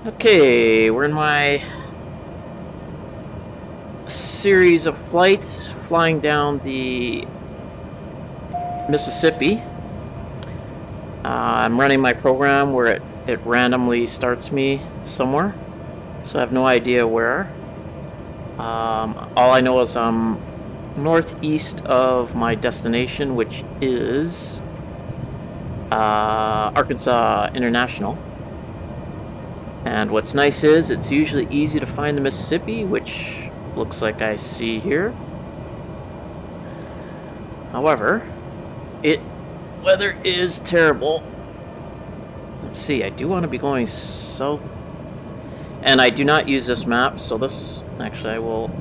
Okay, we're in my series of flights flying down the Mississippi. I'm running my program where it randomly starts me somewhere, so I have no idea where. All I know is I'm northeast of my destination, which is Arkansas International. And what's nice is it's usually easy to find the Mississippi, which looks like I see here. However, weather is terrible. Let's see, I do want to be going south. And I do not use this map, so this, actually I will,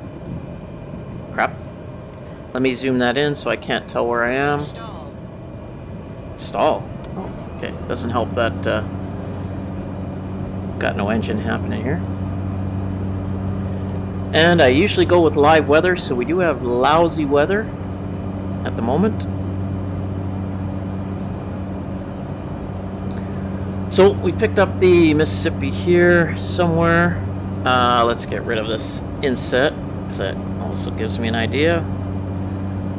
crap. Let me zoom that in so I can't tell where I am. Stall. Oh, okay, doesn't help that got no engine happening here. And I usually go with live weather, so we do have lousy weather at the moment. So we picked up the Mississippi here somewhere. Let's get rid of this inset, because that also gives me an idea.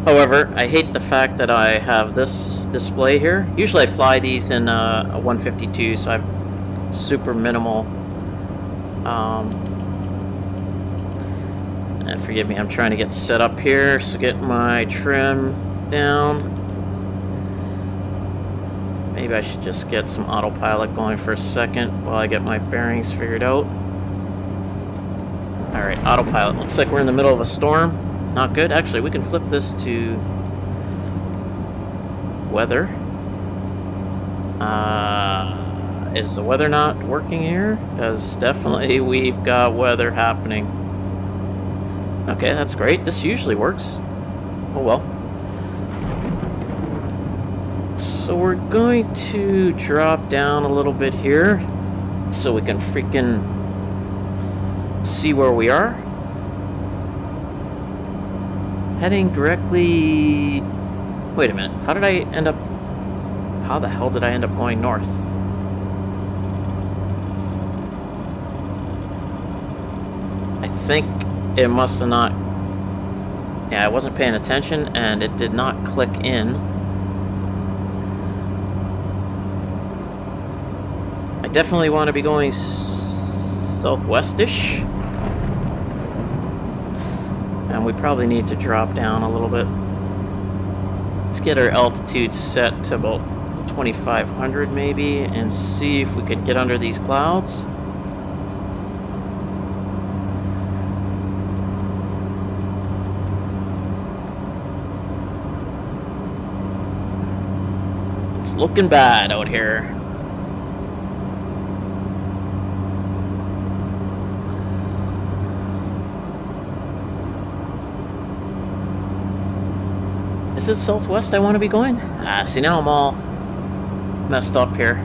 However, I hate the fact that I have this display here. Usually I fly these in a 152, so I have super minimal. And forgive me, I'm trying to get set up here, so get my trim down. Maybe I should just get some autopilot going for a second while I get my bearings figured out. Alright, autopilot. Looks like we're in the middle of a storm. Not good. Actually, we can flip this to weather. Is the weather not working here? Because definitely we've got weather happening. Okay, that's great. This usually works. Oh well. So we're going to drop down a little bit here so we can freaking see where we are. Heading directly... Wait a minute. How the hell did I end up going north? I think it must have not... Yeah, I wasn't paying attention and it did not click in. I definitely want to be going southwestish. And we probably need to drop down a little bit. Let's get our altitude set to about 2,500 maybe and see if we could get under these clouds. It's looking bad out here. Is it southwest I want to be going? See, now I'm all messed up here.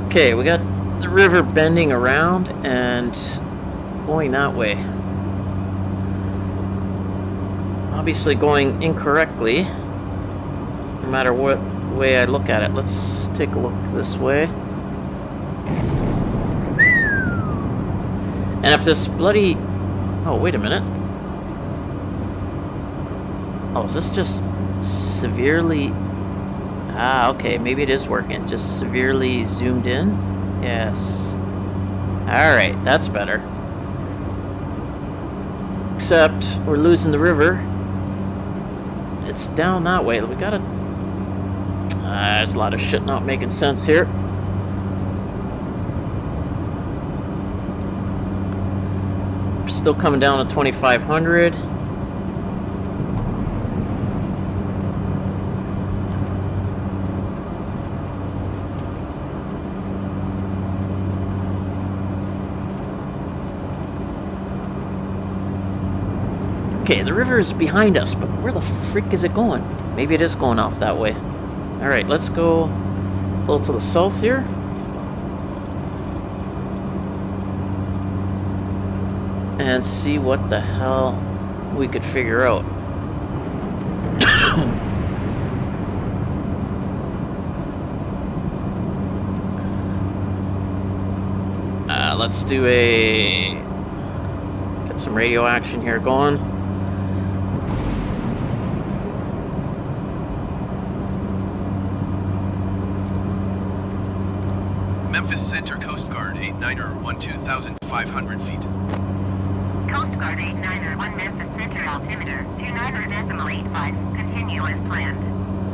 Okay, we got the river bending around and going that way. Obviously going incorrectly, no matter what way I look at it. Let's take a look this way. And if this bloody... Oh, wait a minute. Oh, is this just severely... Ah, okay, maybe it is working. Just severely zoomed in? Yes. Alright, that's better. Except, we're losing the river. It's down that way. We gotta... there's a lot of shit not making sense here. Still coming down to 2,500. Okay, the river is behind us, but where the frick is it going? Maybe it is going off that way. Alright, let's go a little to the south here. And see what the hell we could figure out. let's do get some radio action here going. Memphis Center Coast Guard 89er 12,500 feet. Coast Guard 89er 1 Memphis Center altimeter 29.85. Continue as planned.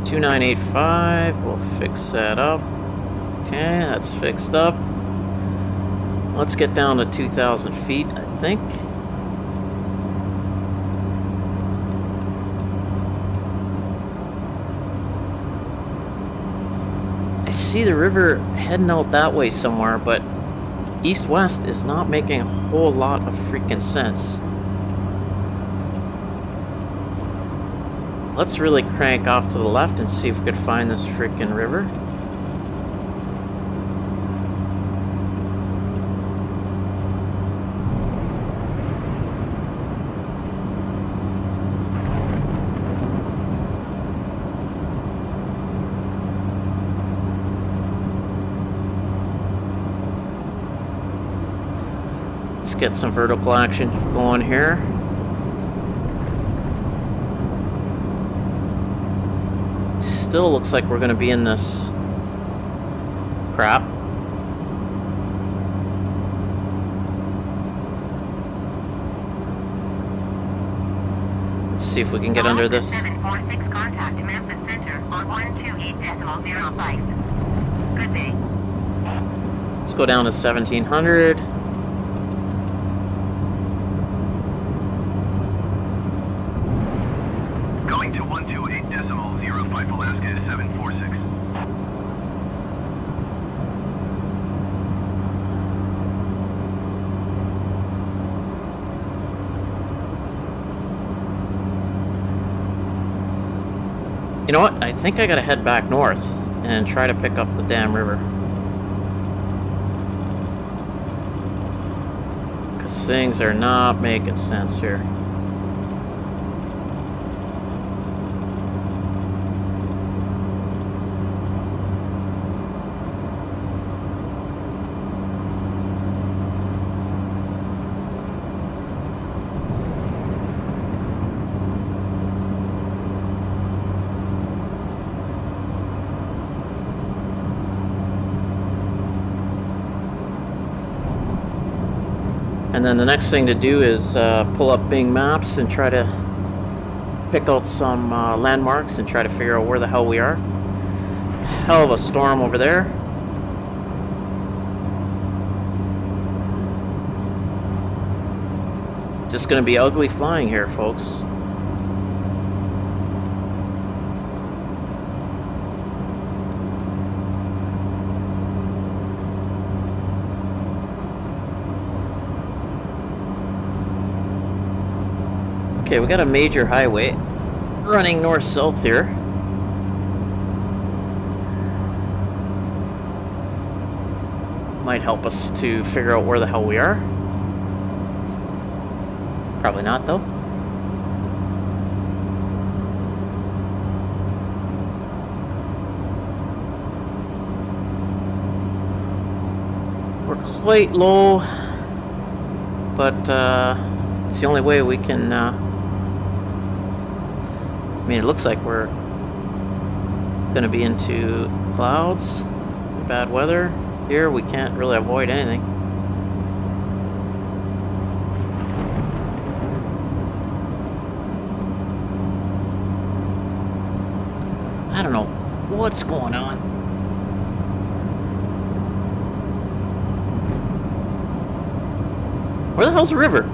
2985, we'll fix that up. Okay, that's fixed up. Let's get down to 2,000 feet, I think. I see the river heading out that way somewhere, but east-west is not making a whole lot of freaking sense. Let's really crank off to the left and see if we could find this freaking river. Let's get some vertical action going here. Still looks like we're going to be in this crap. Let's see if we can get under this. 746 contact Memphis Center on 128.05. Good day. Let's go down to 1700. Going to 128.05 Alaska 746. You know what? I think I gotta head back north and try to pick up the damn river. Because things are not making sense here. And then the next thing to do is pull up Bing Maps and try to pick out some landmarks and try to figure out where the hell we are. Hell of a storm over there. Just gonna be ugly flying here, folks. Okay, we got a major highway running north-south here. Might help us to figure out where the hell we are. Probably not, though. We're quite low, but it's the only way we can I mean, it looks like we're going to be into clouds, bad weather. Here, we can't really avoid anything. I don't know what's going on. Where the hell's the river?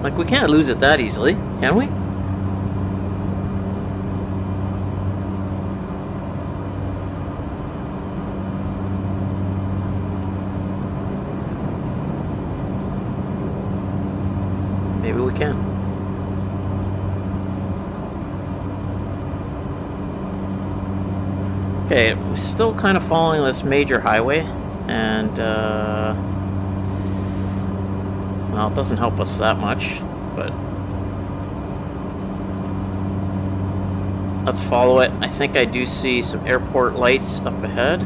Like, we can't lose it that easily, can we? Maybe we can. Okay, we're still kind of following this major highway, and well, it doesn't help us that much, but let's follow it. I think I do see some airport lights up ahead.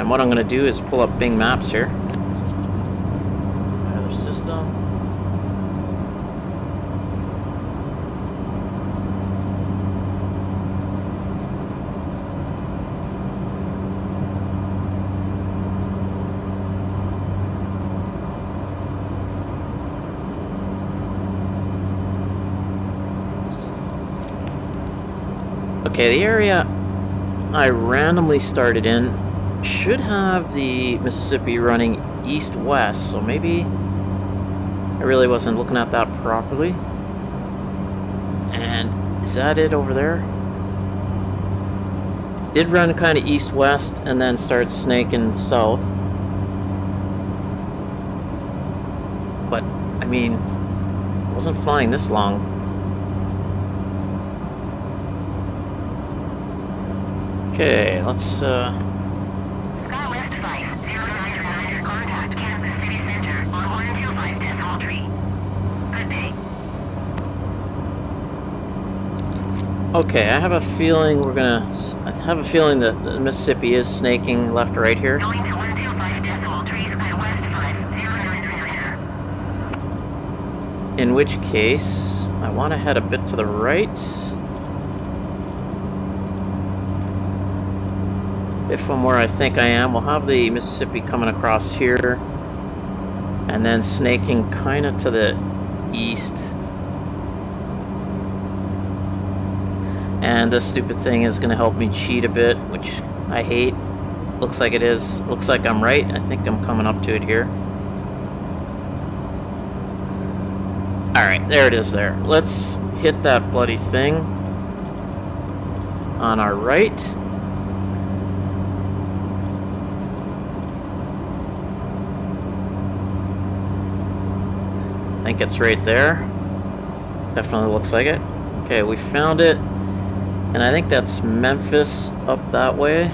And what I'm going to do is pull up Bing Maps here. Other system. Okay, the area I randomly started in should have the Mississippi running east-west, so maybe I really wasn't looking at that properly. And is that it over there? Did run kind of east-west and then started snaking south. But, I mean, it wasn't flying this long. Okay, let's SkyWest Flight 0909, contact Kansas City Center on 125 decimal tree. Good day. Okay, I have a feeling I have a feeling that the Mississippi is snaking left or right here. Going to 125 decimal tree, SkyWest Flight 0909. In which case, I want to head a bit to the right. If I'm where I think I am, we'll have the Mississippi coming across here and then snaking kind of to the east. And this stupid thing is going to help me cheat a bit, which I hate. Looks like it is. Looks like I'm right. I think I'm coming up to it here. Alright, there it is there. Let's hit that bloody thing on our right. I think it's right there. Definitely looks like it. Okay, we found it. And I think that's Memphis up that way.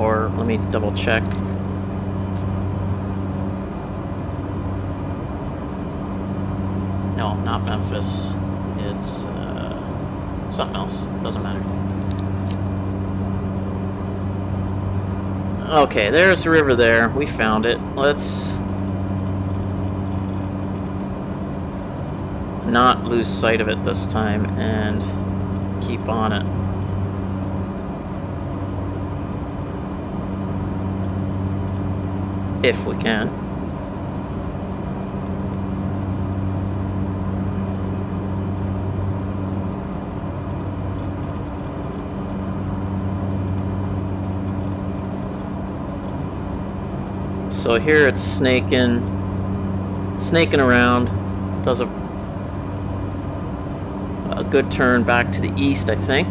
Or let me double check. No, not Memphis. It's something else. Doesn't matter. Okay, there's the river there. We found it. Let's not lose sight of it this time and keep on it. If we can. So here it's snaking around, does a good turn back to the east, I think.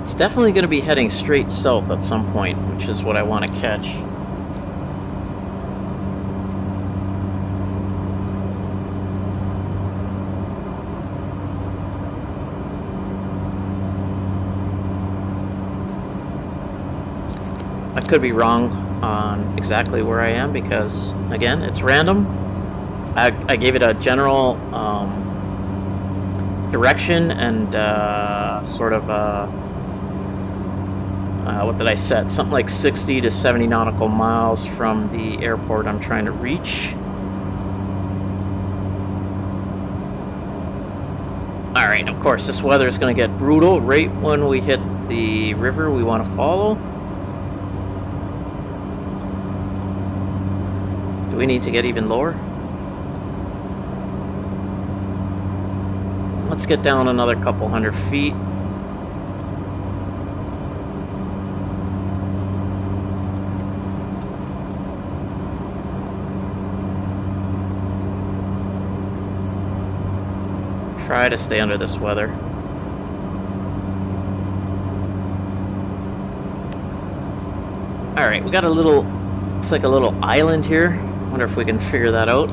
It's definitely going to be heading straight south at some point, which is what I want to catch. I could be wrong on exactly where I am because, again, it's random. I gave it a general direction and sort of what did I set? Something like 60 to 70 nautical miles from the airport I'm trying to reach. Alright, of course, this weather is going to get brutal right when we hit the river we want to follow. Do we need to get even lower? Let's get down another couple hundred feet. Try to stay under this weather. Alright, we got a little, it's like a little island here. Wonder if we can figure that out.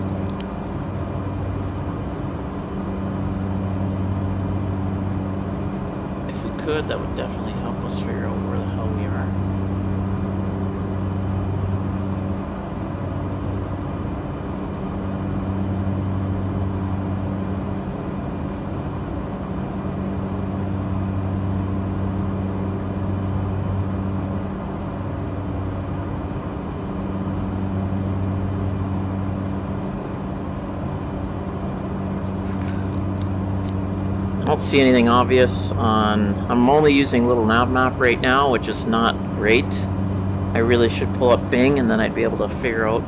If we could, that would definitely help us figure out where the hell we are. don't see anything obvious on... I'm only using little nav map right now, which is not great. I really should pull up Bing, and then I'd be able to figure out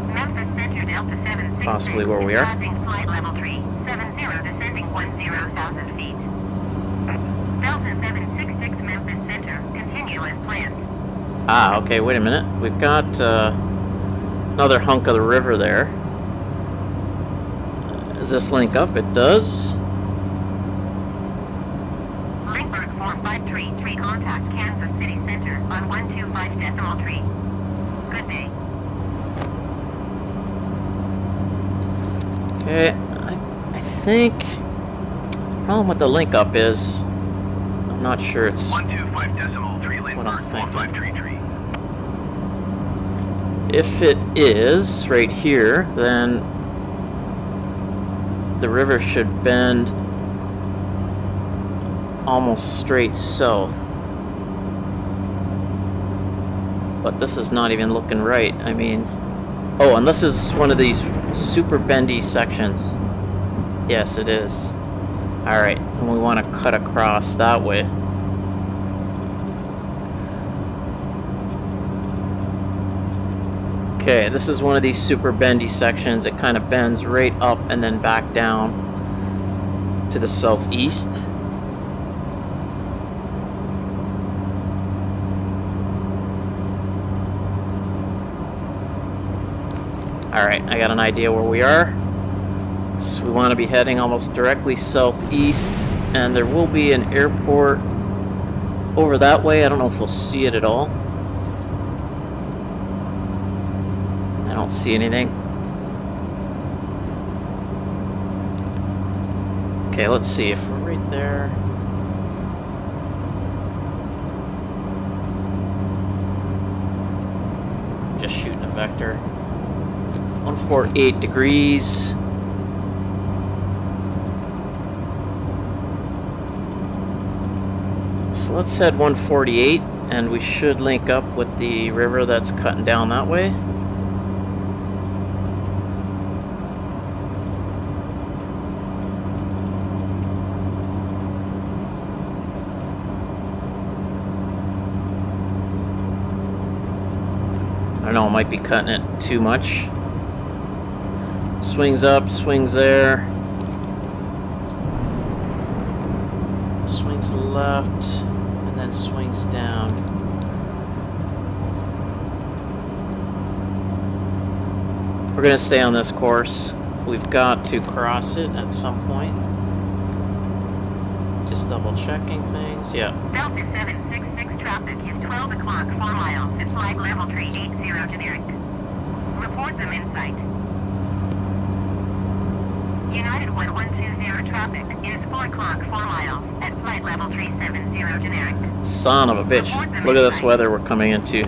Memphis Center Delta 766 possibly where we are. Passing flight level 370, descending 10,000 feet. Delta 766 Memphis Center, continue as planned. Ah, okay, wait a minute. We've got another hunk of the river there. Does this link up? It does. Linkberg 4533, contact Kansas City Center on 125.3. Good day. Okay, I think the problem with the link up is I'm not sure it's 125.3 what I'm Lindbergh thinking. 4533. If it is right here, then the river should bend almost straight south. But this is not even looking right. I mean, oh, and this is one of these super bendy sections. Yes, it is. Alright, and we want to cut across that way. Okay, this is one of these super bendy sections. It kind of bends right up and then back down to the southeast. Alright, I got an idea where we are. We want to be heading almost directly southeast, and there will be an airport over that way. I don't know if we'll see it at all. I don't see anything. Okay, let's see if we're right there. Just shooting a vector. 148 degrees. So let's head 148, and we should link up with the river that's cutting down that way. I don't know, it might be cutting it too much. Swings up, swings there. Swings left, and then swings down. We're gonna stay on this course. We've got to cross it at some point. Just double checking things, yeah. Delta 766 traffic is 12 o'clock, 4 miles at flight level 380 generic. Report them in sight. United 1120 traffic is 4 o'clock, 4 miles at flight level 370 generic. Son of a bitch. Look at this weather we're coming into.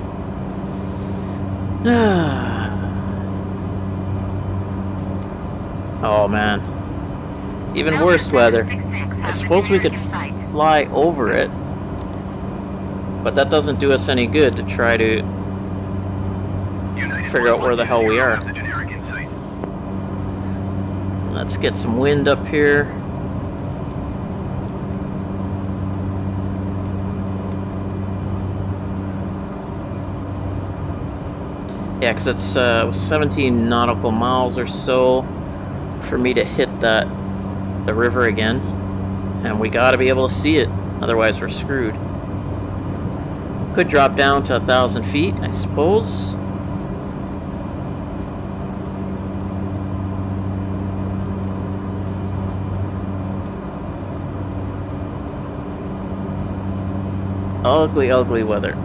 Oh man. Even worse weather. I suppose we could fly over it, but that doesn't do us any good to try to figure out where the hell we are. Let's get some wind up here. Yeah, because it's 17 nautical miles or so for me to hit the river again, and we got to be able to see it, otherwise we're screwed. Could drop down to 1,000 feet, I suppose. Ugly, ugly weather.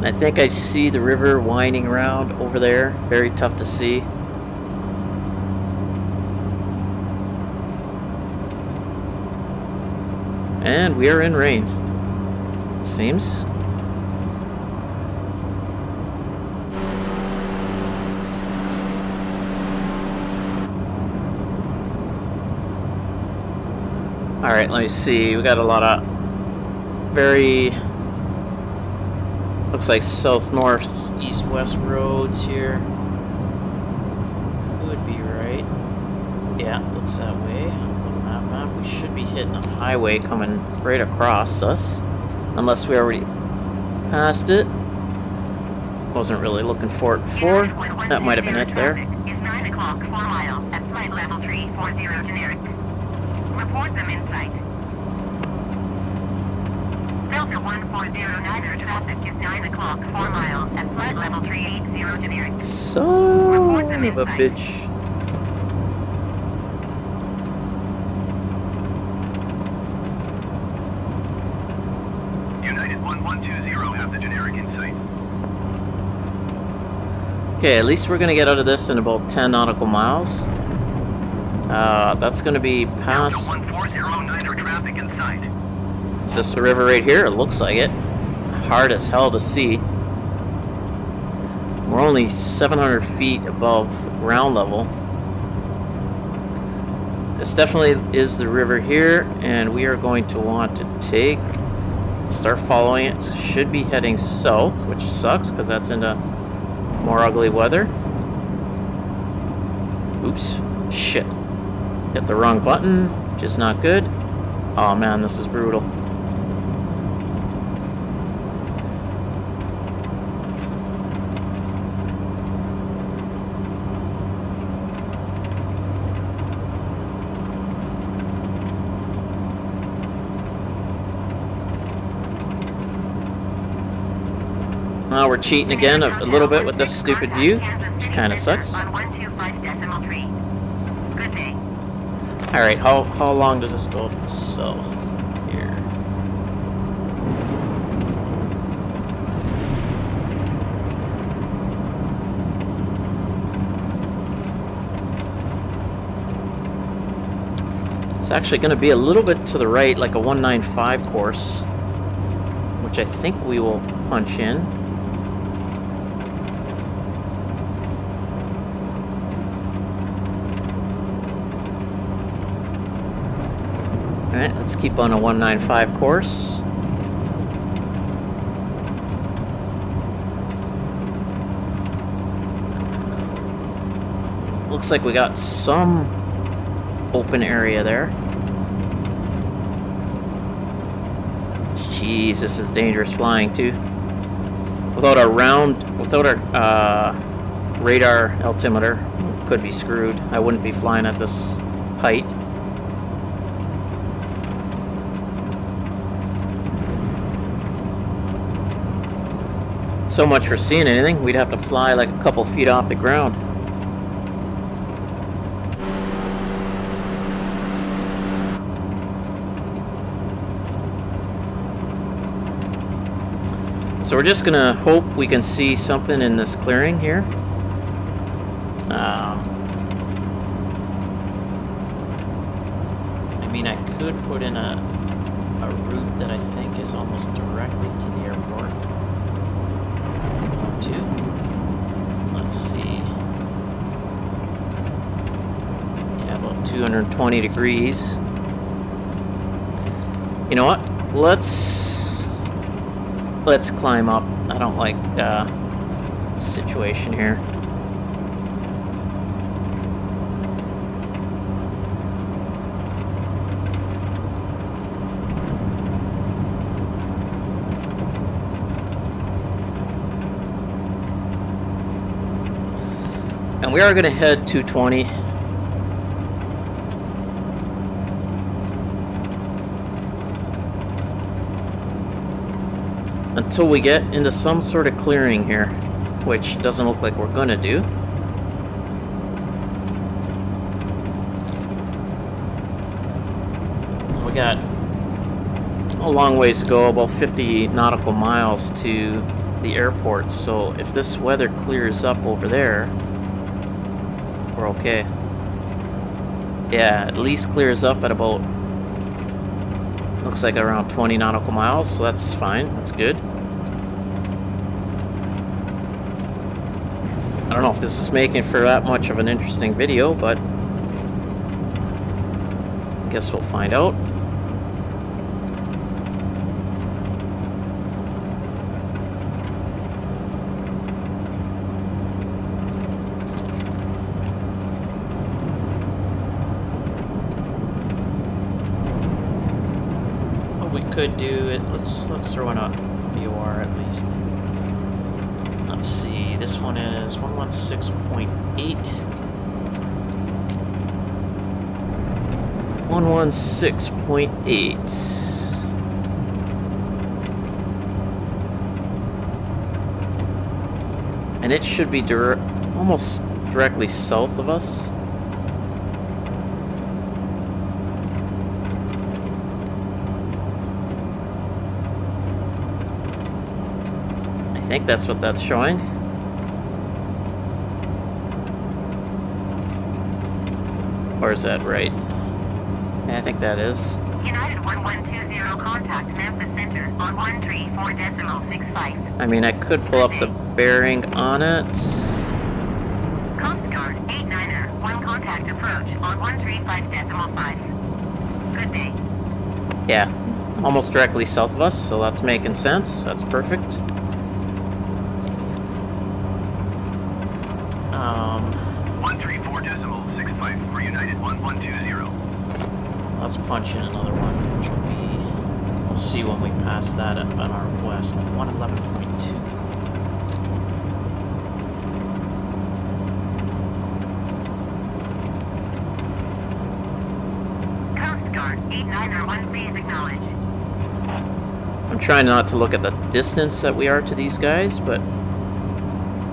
I think I see the river winding around over there. Very tough to see. And we are in rain, it seems. Alright, let me see. We got a lot of very... looks like south, north, east, west roads here. Could Yeah, looks that way. Little map. We should be hitting a highway coming right across us. Unless we already passed it. Wasn't really looking for it before. That might have been it there. Is 9 o'clock, 4 miles, at flight level 340 generic. Report them in sight. Delta 1409er traffic is 9 o'clock, 4 miles, at flight level 380 generic. Son of a bitch. United 1120 have the generic in sight. Okay, at least we're gonna get out of this in about 10 nautical miles. That's gonna be past. Delta 1409er traffic in sight. Is this the river right here? It looks like it. Hard as hell to see. We're only 700 feet above ground level. This definitely is the river here, and we are going to want to start following it. It should be heading south, which sucks because that's into more ugly weather. Oops. Shit. Hit the wrong button, which is not good. Oh man, this is brutal. Now we're cheating again a little bit with this stupid view, which kind of sucks. Alright, how long does this go south here? It's actually going to be a little bit to the right, like a 195 course, which I think we will punch in. Alright, let's keep on a 195 course. Looks like we got some open area there. Jeez, this is dangerous flying too. Without our radar altimeter, could be screwed. I wouldn't be flying at this height. So much for seeing anything. We'd have to fly like a couple feet off the ground. So we're just gonna hope we can see something in this clearing here. I mean, I could put in a route that I think is almost directly to the airport. Let's see. Yeah, about 220 degrees. You know what? Let's climb up. I don't like the situation here. And we are going to head 220. Until we get into some sort of clearing here, which doesn't look like we're going to do. We got a long ways to go, about 50 nautical miles to the airport, so if this weather clears up over there, we're okay. Yeah, at least clears up at about, looks like around 20 nautical miles, so that's fine, that's good. I don't know if this is making for that much of an interesting video, but I guess we'll find out. could do it. Let's throw in a VOR at least. Let's see. This one is 116.8. 116.8. And it should be almost directly south of us. I think that's what that's showing. Or is that right? Yeah, I think that is. United 1120, contact Memphis Center on 134.65. I mean, I could pull up the bearing on it. Coast Guard 89er, 1 contact approach on 135.5. Good day. Yeah, almost directly south of us, so that's making sense. That's perfect. 134.65 for United 1120. Let's punch in another one, which will be... We'll see when we pass that up on our west. 111.2. Coast Guard 89er, 1 please acknowledge. I'm trying not to look at the distance that we are to these guys, but...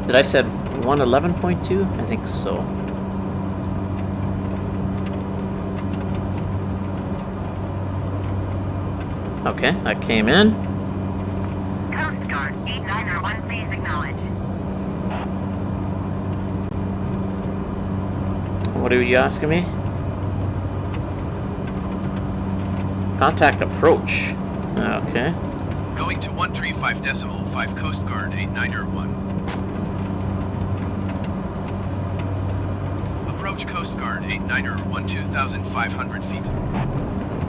Did I said 111.2? I think so. Okay, that came in. Coast Guard 89er, 1 please acknowledge. What are you asking me? Contact approach. Okay. Going to 135.5 Coast Guard 89er 1. Approach Coast Guard 89er 1 2,500 feet.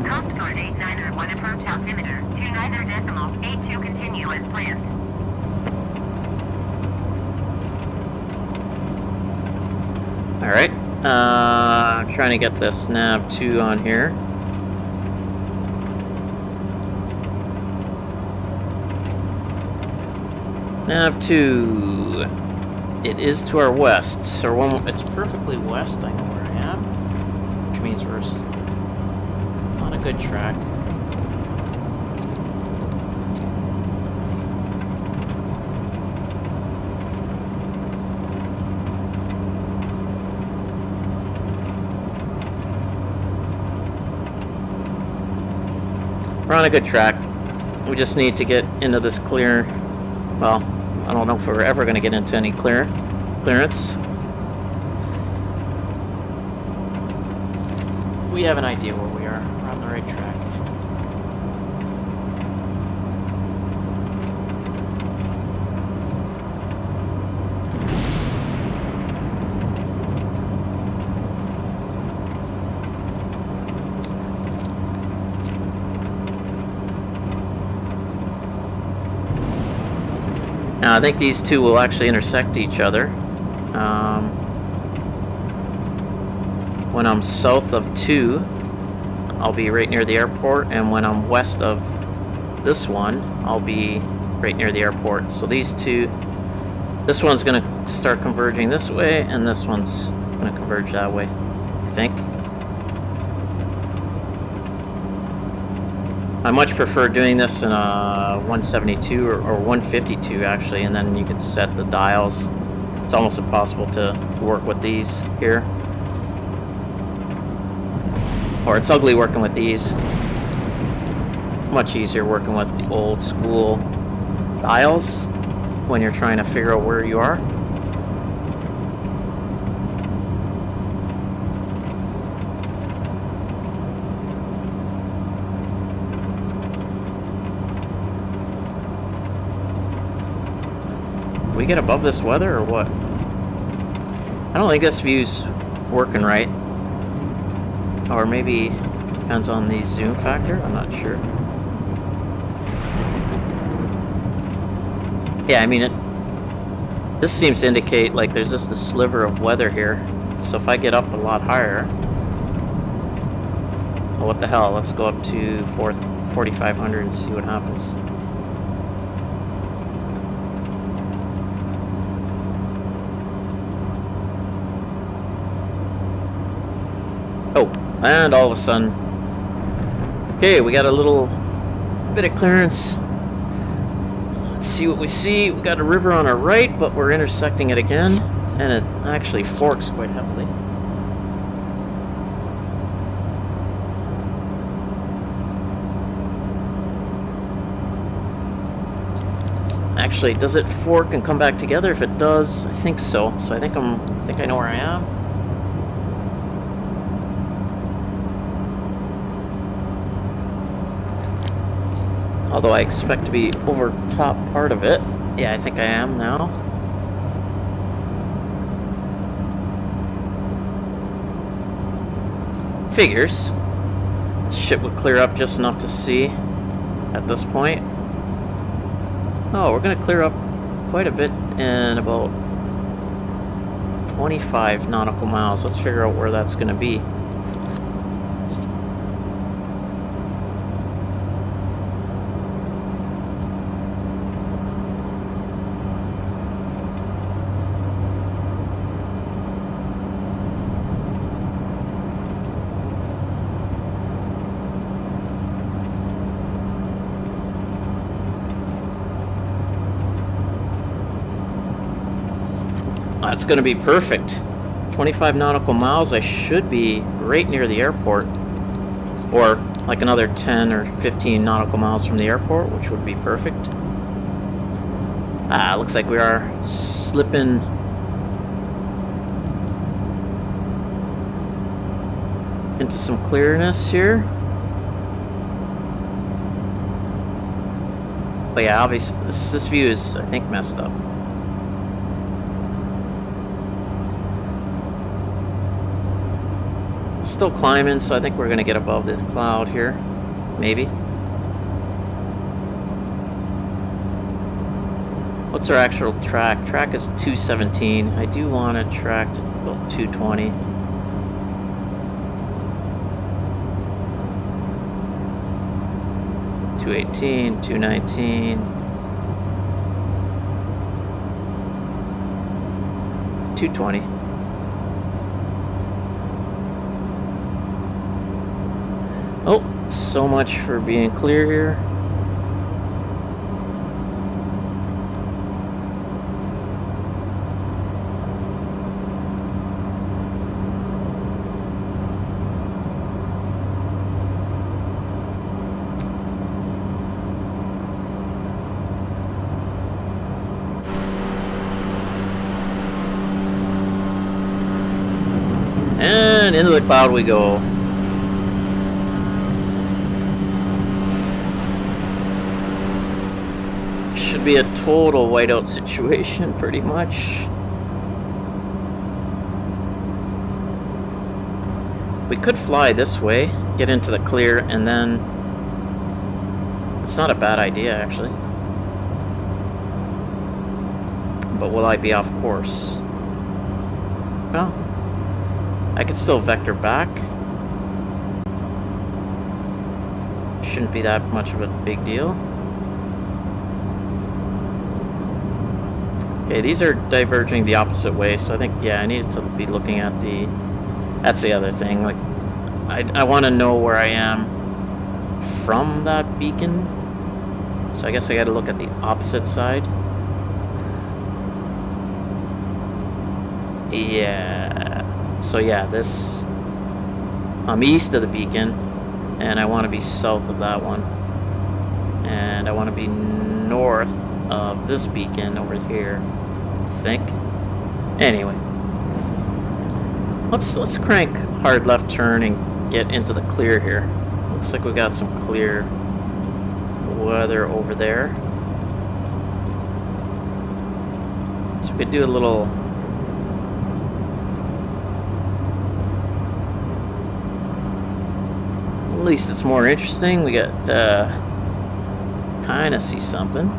Coast Guard 89er, 1 approach altimeter 29.82 continue as planned. Alright. I'm trying to get this nav 2 on here. Nav 2. It is to our west. Or it's perfectly west. I know where I am. Which means we're on a good track. We're on a good track. We just need to get into this clear. Well, I don't know if we're ever going to get into any clearance. We have an idea where we are. We're on the right track. Now, I think these two will actually intersect each other. When I'm south of 2, I'll be right near the airport, and when I'm west of this one, I'll be right near the airport. So these two, this one's going to start converging this way, and this one's going to converge that way, I think. I much prefer doing this in a 172 or 152 actually, and then you can set the dials. It's almost impossible to work with these here. Or it's ugly working with these. Much easier working with the old school dials when you're trying to figure out where you are. We get above this weather or what? I don't think this view's working right. Or maybe depends on the zoom factor, I'm not sure. Yeah, I mean, this seems to indicate like there's just a sliver of weather here. So if I get up a lot higher, well, what the hell, let's go up to 4,500 and see what happens. Oh, and all of a sudden, okay, we got a little bit of clearance. Let's see what we see. We got a river on our right, but we're intersecting it again, and it actually forks quite heavily. Actually, does it fork and come back together? If it does, I think so. So I think I know where I am. Although I expect to be over top part of it. Yeah, I think I am now. Figures. Shit would clear up just enough to see at this point. Oh, we're gonna clear up quite a bit in about 25 nautical miles. Let's figure out where that's gonna be. That's going to be perfect. 25 nautical miles, I should be right near the airport. Or like another 10 or 15 nautical miles from the airport, which would be perfect. Looks like we are slipping into some clearness here. But yeah, obviously this view is, I think, messed up. Still climbing, so I think we're gonna get above this cloud here, maybe. What's our actual track? Track is 217. I do want to track to about 220. $218, $219, $220. Oh, so much for being clear here. And into the cloud we go. Be a total whiteout situation, pretty much. We could fly this way, get into the clear, and then it's not a bad idea, actually. But will I be off course? Well, I could still vector back. Shouldn't be that much of a big deal. Okay, these are diverging the opposite way, so I think, yeah, I needed to be looking at the... That's the other thing, like, I want to know where I am from that beacon, so I guess I gotta look at the opposite side. Yeah, so yeah, this... I'm east of the beacon, and I want to be south of that one. And I want to be north of this beacon over here, I think. Anyway, let's crank hard left turn and get into the clear here. Looks like we got some clear weather over there, so we could do a little. At least it's more interesting. We got kind of see something.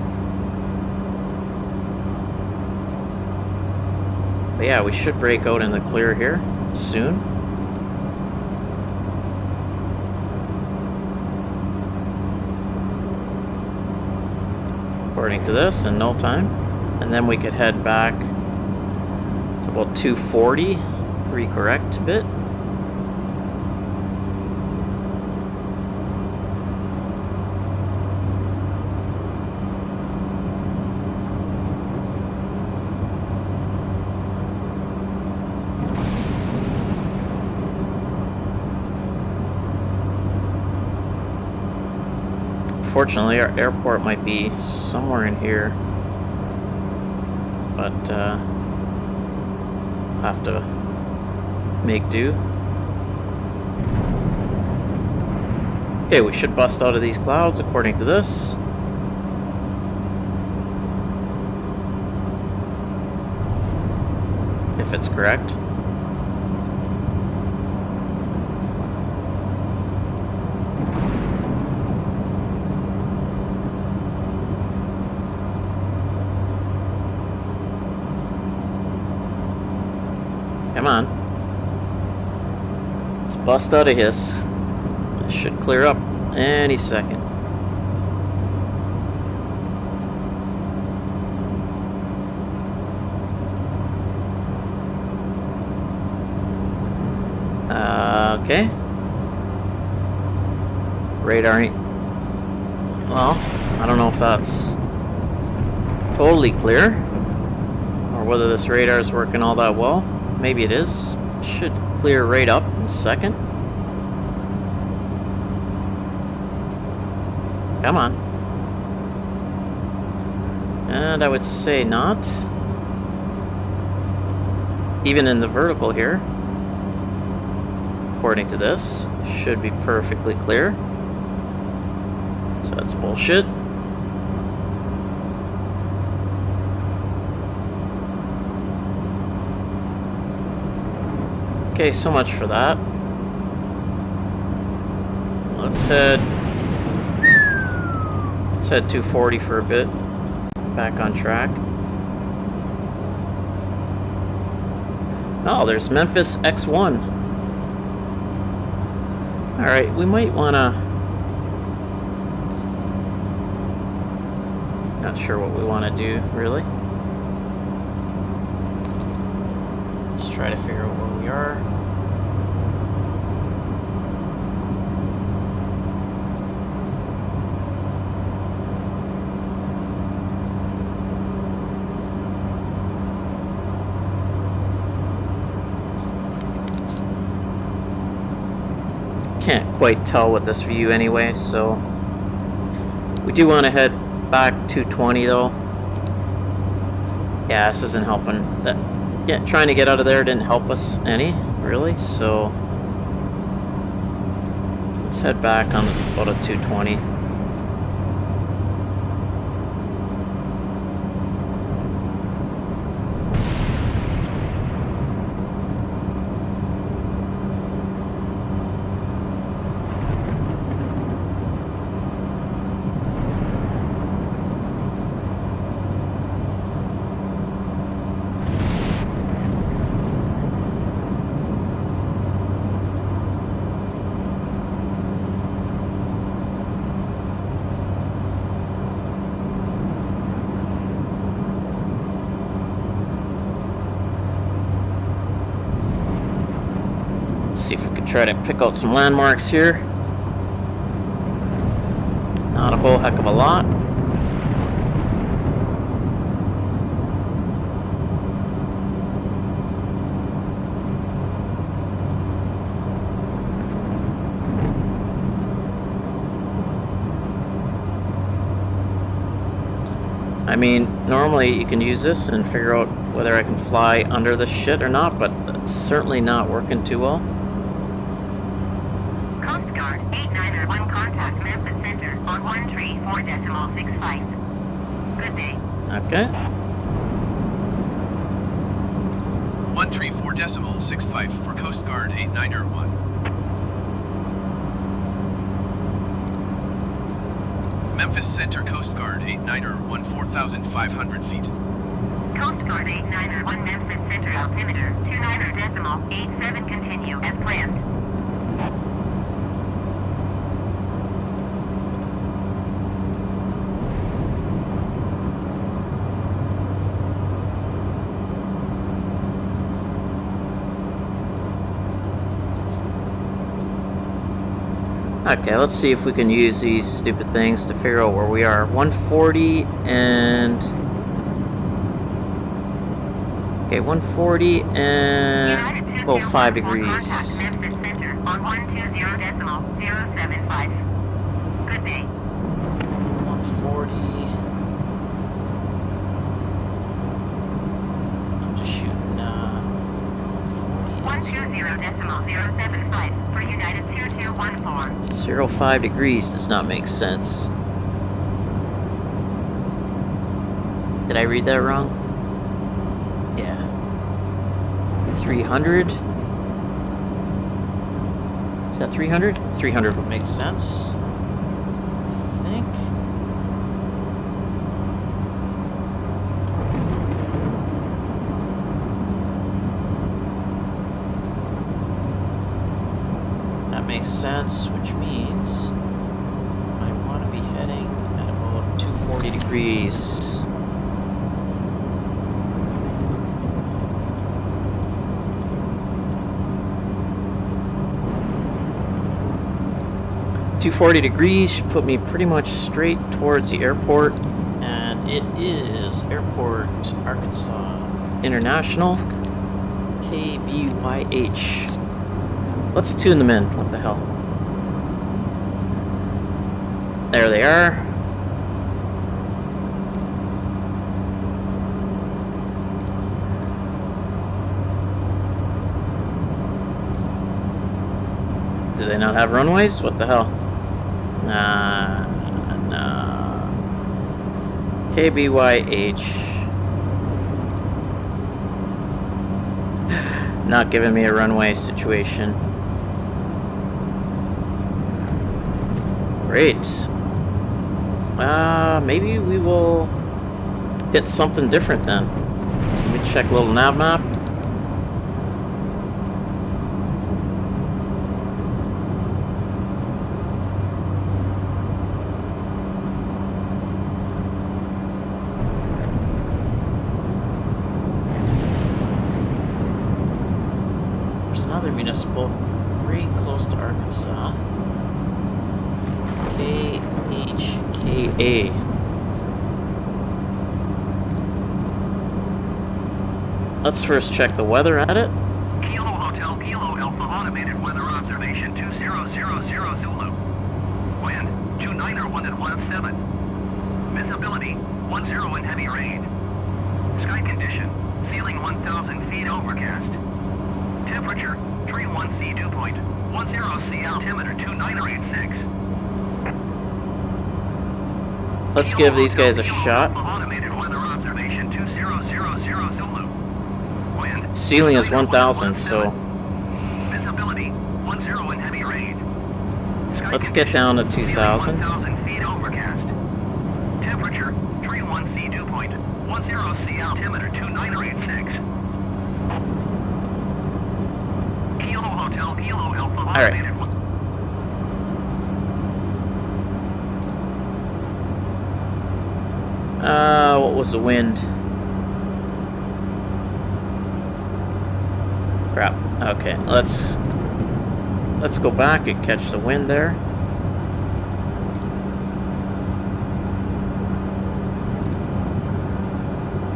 But yeah, we should break out in the clear here soon. according to this, in no time. And then we could head back to about 240, recorrect a bit. Fortunately, our airport might be somewhere in here, but have to make do. Okay, we should bust out of these clouds according to this. If it's correct. Come on. Let's bust out of this. It should clear up any second. Okay. Radar ain't... Well, I don't know if that's totally clear, or whether this radar is working all that well. Maybe it is. Should clear right up in a second. Come on. And I would say not. Even in the vertical here, according to this, should be perfectly clear. So that's bullshit. Okay, so much for that. Let's head 240 for a bit. Back on track. Oh, there's Memphis X1. Alright, we might wanna... Not sure what we wanna do, really. Let's try to figure out where we are. Can't quite tell with this view anyway, so we do want to head back 220 though. Yeah, this isn't helping. That, yeah, trying to get out of there didn't help us any, really, so let's head back on about a 220. See if we can try to pick out some landmarks here. Not a whole heck of a lot. I mean, normally you can use this and figure out whether I can fly under this shit or not, but it's certainly not working too well. Coast Guard 8901 contact Memphis Center on 134.65. Good day. Okay. 134.65 for Coast Guard 8901. Memphis Center Coast Guard 8901, 4,500 feet. Coast Guard 8901 Memphis Center altimeter 29.87 continue as planned. Okay, let's see if we can use these stupid things to figure out where we are. 140 and... Okay, 140 and... Oh, 5 degrees. Contact MSFS Center on 120.075. Good day. 140... I'm just shooting, 120.075 for United 2214. 05 degrees does not make sense. Did I read that wrong? Yeah. 300? Is that 300? 300 would make sense. I think. That makes sense, which means I want to be heading at about 240 degrees. .240 degrees should put me pretty much straight towards the airport, and it is Airport Arkansas International, KBYH. Let's tune them in. What the hell? There they are. Do they not have runways? What the hell? Nah. KBYH. Not giving me a runway situation. Great. Maybe we will hit something different then. Let me check a little nav map. There's another municipal very close to Arkansas. KHKA. Let's first check the weather at it. Kilo Hotel Kilo Alpha automated weather observation 2000 Zulu. Wind 29 or 117. Visibility 10 in heavy rain. Sky condition ceiling 1,000 feet overcast. Temperature 31C dew point 10C altimeter 2986. Let's give these guys a shot. Automated weather observation 2000 Zulu. Wind Ceiling is 1,000, so visibility 10 in heavy rain. Sky let's get down to condition, 2,000. 1,000 feet overcast. Temperature 31C dew point 10C altimeter 2986. Kilo Hotel Kilo Alpha right. automated. What was the wind? Crap. Okay, let's go back and catch the wind there.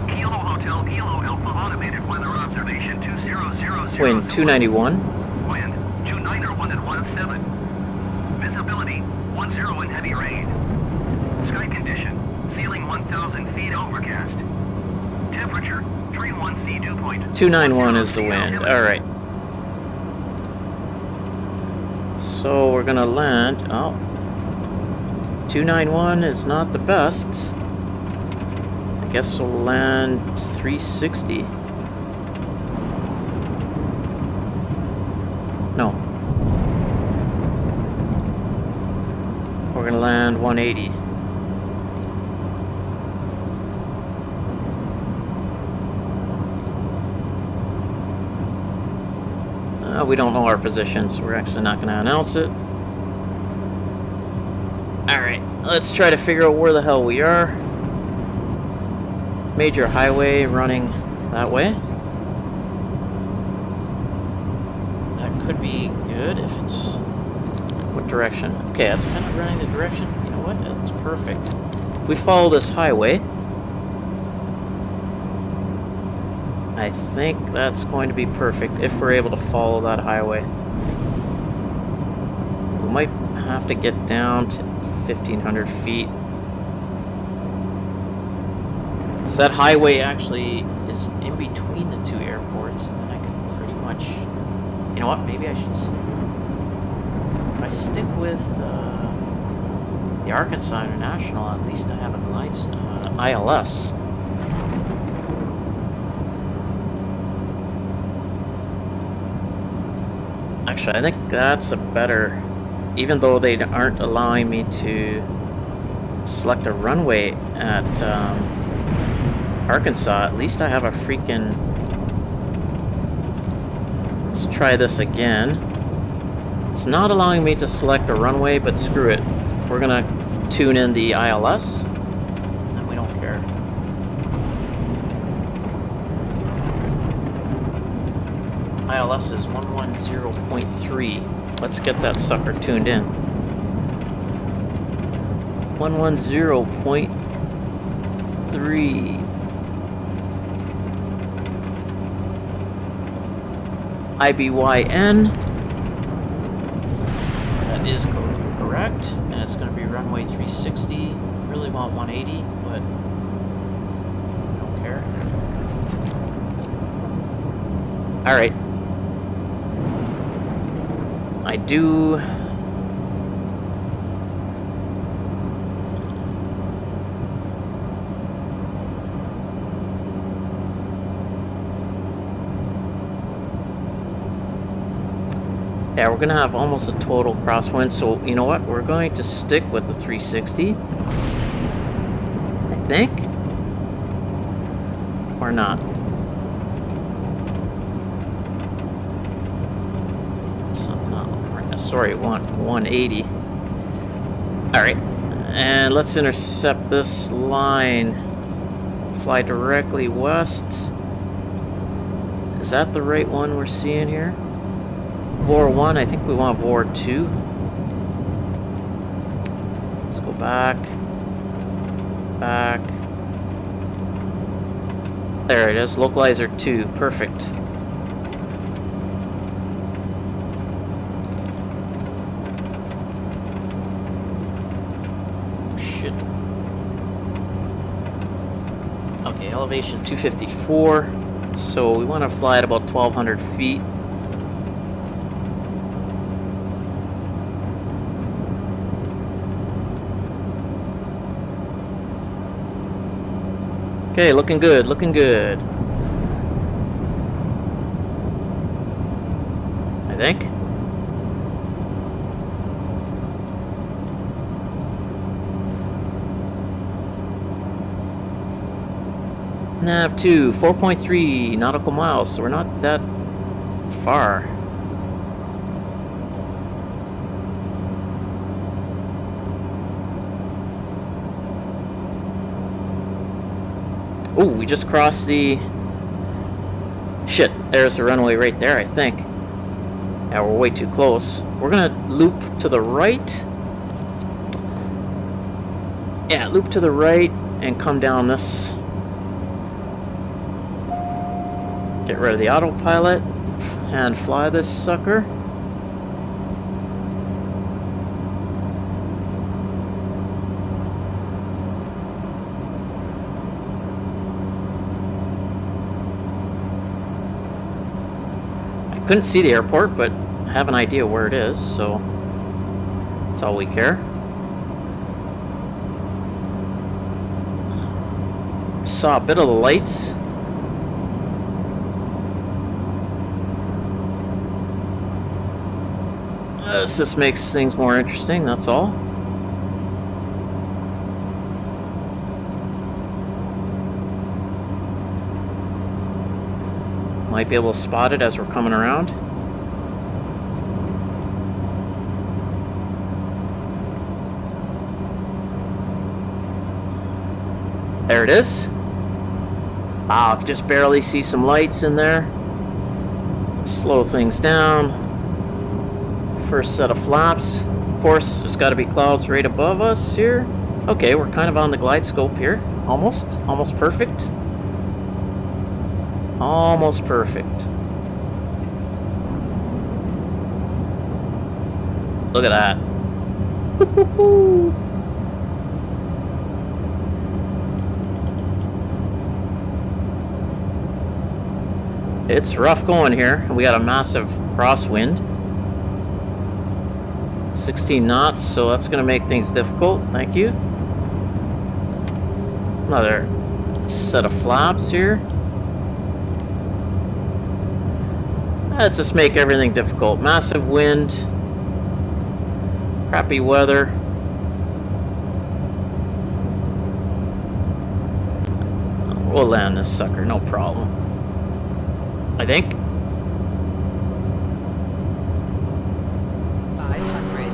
Kilo Hotel Kilo Alpha automated weather observation 2000. Wind 291. Wind 29 or 117. Visibility 10 in heavy rain. Sky condition ceiling 1,000 feet overcast. Temperature 31C dew point. 291 is the wind. All right. So we're gonna land. Oh, 291 is not the best. I guess we'll land 360. No. We're gonna land 180. We don't know our position, so we're actually not going to announce it. Alright, let's try to figure out where the hell we are. Major highway running that way. That could be good if it's What direction? Okay, that's kind of running the direction. You know what? That's perfect. If we follow this highway, I think that's going to be perfect if we're able to follow that highway. We might have to get down to 1,500 feet. So that highway actually is in between the two airports, and I can pretty much... You know what? Maybe I should... If I stick with the Arkansas International, at least I have a nice ILS. Actually, I think that's a better... Even though they aren't allowing me to select a runway at Arkansas, at least I have a freaking... Let's try this again. It's not allowing me to select a runway, but screw it. We're gonna tune in the ILS, and we don't care. ILS is 110.3. Let's get that sucker tuned in. 110.3. IBYN. That is correct, and it's going to be runway 360. Really want 180, but I don't care. All right. I do... Yeah, we're going to have almost a total crosswind, so you know what? We're going to stick with the 360. I think. Or not. So, no, sorry, 180. Alright, and let's intercept this line. Fly directly west. Is that the right one we're seeing here? VOR 1, I think we want VOR 2. Let's go back. Back. There it is, localizer 2, perfect. Shit. Okay, elevation 254. So we want to fly at about 1,200 feet. Okay, looking good, looking good. I think. Nav 2, 4.3 nautical miles, so we're not that far. Oh, we just crossed the... Shit, there's the runway right there, I think. Yeah, we're way too close. We're gonna loop to the right. Yeah, loop to the right and come down this. Get rid of the autopilot and fly this sucker. Couldn't see the airport, but I have an idea where it is, so that's all we care. Saw a bit of the lights. This just makes things more interesting, that's all. Might be able to spot it as we're coming around. There it is. Wow, I can just barely see some lights in there. Slow things down. First set of flaps. course, there's got to be clouds right above us here. Okay, we're kind of on the glide scope here. Almost perfect. Almost perfect. Look at that. It's rough going here. We got a massive crosswind. 16 knots, so that's going to make things difficult. Thank you. Another set of flaps here. Let's just make everything difficult. Massive wind. Crappy weather. We'll land this sucker, no problem. I think. 500.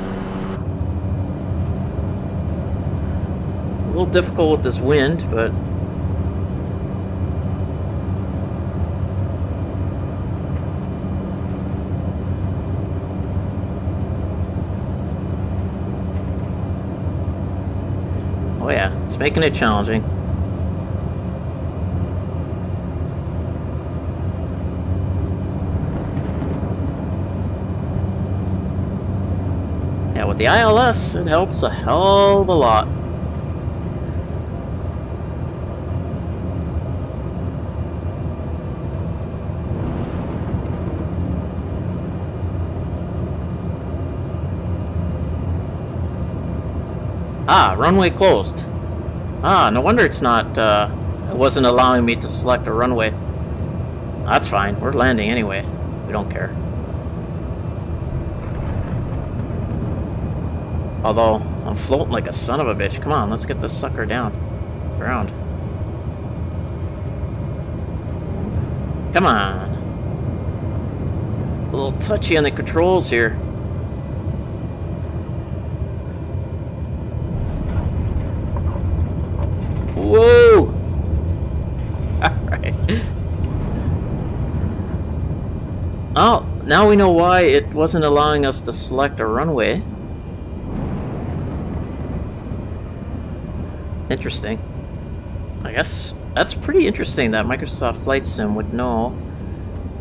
A little difficult with this wind, but oh yeah, it's making it challenging. Yeah, with the ILS, it helps a hell of a lot. Ah, runway closed. Ah, no wonder it's not, it wasn't allowing me to select a runway. That's fine, we're landing anyway. We don't care. Although, I'm floating like a son of a bitch. Come on, let's get this sucker down. Ground. Come on. A little touchy on the controls here. Whoa! Alright. Oh, now we know why it wasn't allowing us to select a runway. Interesting. I guess that's pretty interesting that Microsoft Flight Sim would know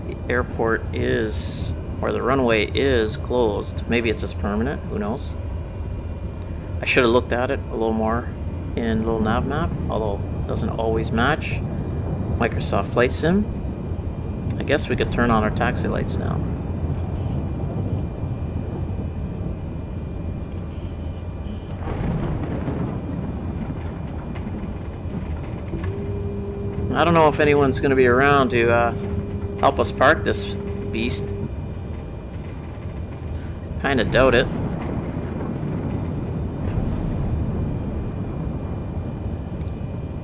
the airport is, or the runway is closed. Maybe it's just permanent, who knows? I should have looked at it a little more in little nav map, although it doesn't always match Microsoft Flight Sim. I guess we could turn on our taxi lights now. I don't know if anyone's going to be around to help us park this beast. Kind of doubt it.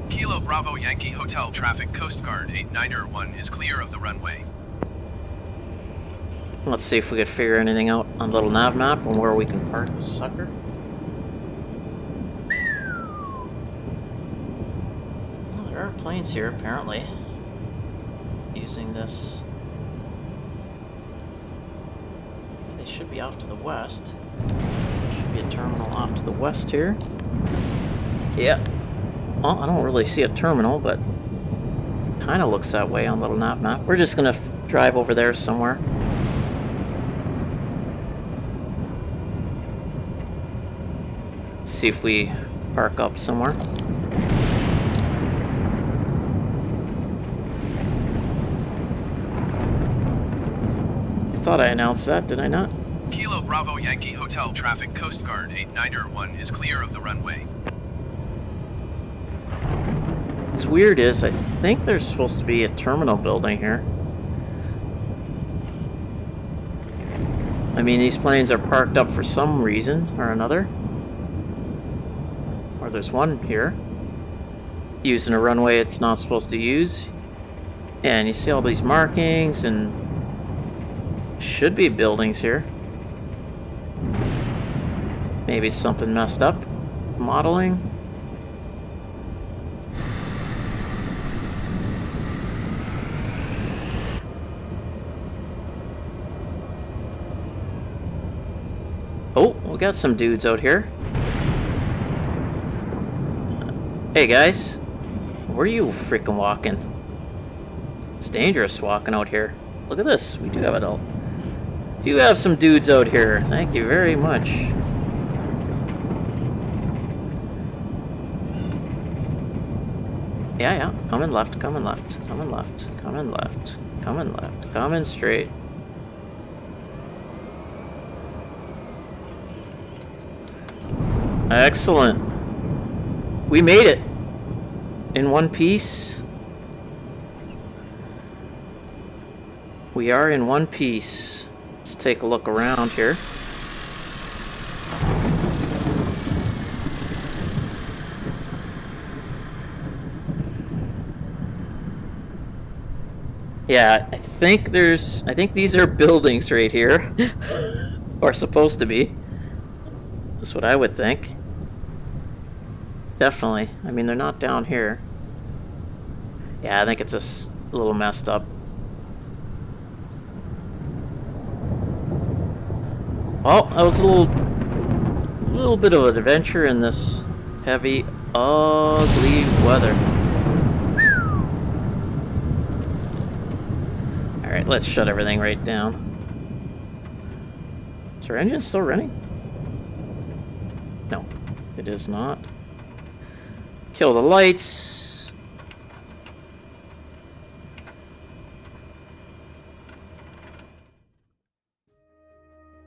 Kilo Bravo Yankee Hotel traffic Coast Guard 891 is clear of the runway. Let's see if we could figure anything out on the little nav map on where we can park this sucker. Well, there are planes here apparently using this. Okay, they should be off to the west. There should be a terminal off to the west here. Yeah. Well, I don't really see a terminal, but kind of looks that way on the little nav map. We're just gonna drive over there somewhere. See if we park up somewhere. I thought I announced that, did I not? Kilo Bravo Yankee Hotel traffic Coast Guard 891 is clear of the runway. What's weird is I think there's supposed to be a terminal building here. I mean, these planes are parked up for some reason or another. Or there's one here using a runway it's not supposed to use. And you see all these markings and should be buildings here. Maybe something messed up. Modeling. Oh, we got some dudes out here. Hey guys, where are you freaking walking? It's dangerous walking out here. Look at this, we do have it all. Do have some dudes out here. Thank you very much. Yeah, coming left, coming left, coming left, coming left, coming left, coming straight. Excellent. We made it in one piece. We are in one piece. Let's take a look around here. Yeah, I think these are buildings right here. Or supposed to be. That's what I would think. Definitely. I mean, they're not down here. Yeah, I think it's just a little messed up. Well, that was a little bit of an adventure in this heavy, ugly weather. Alright, let's shut everything right down. Is our engine still running? No, it is not. Kill the lights.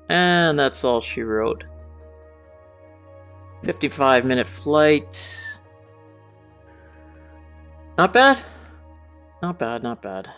And that's all she wrote. 55-minute flight. Not bad. Not bad, not bad.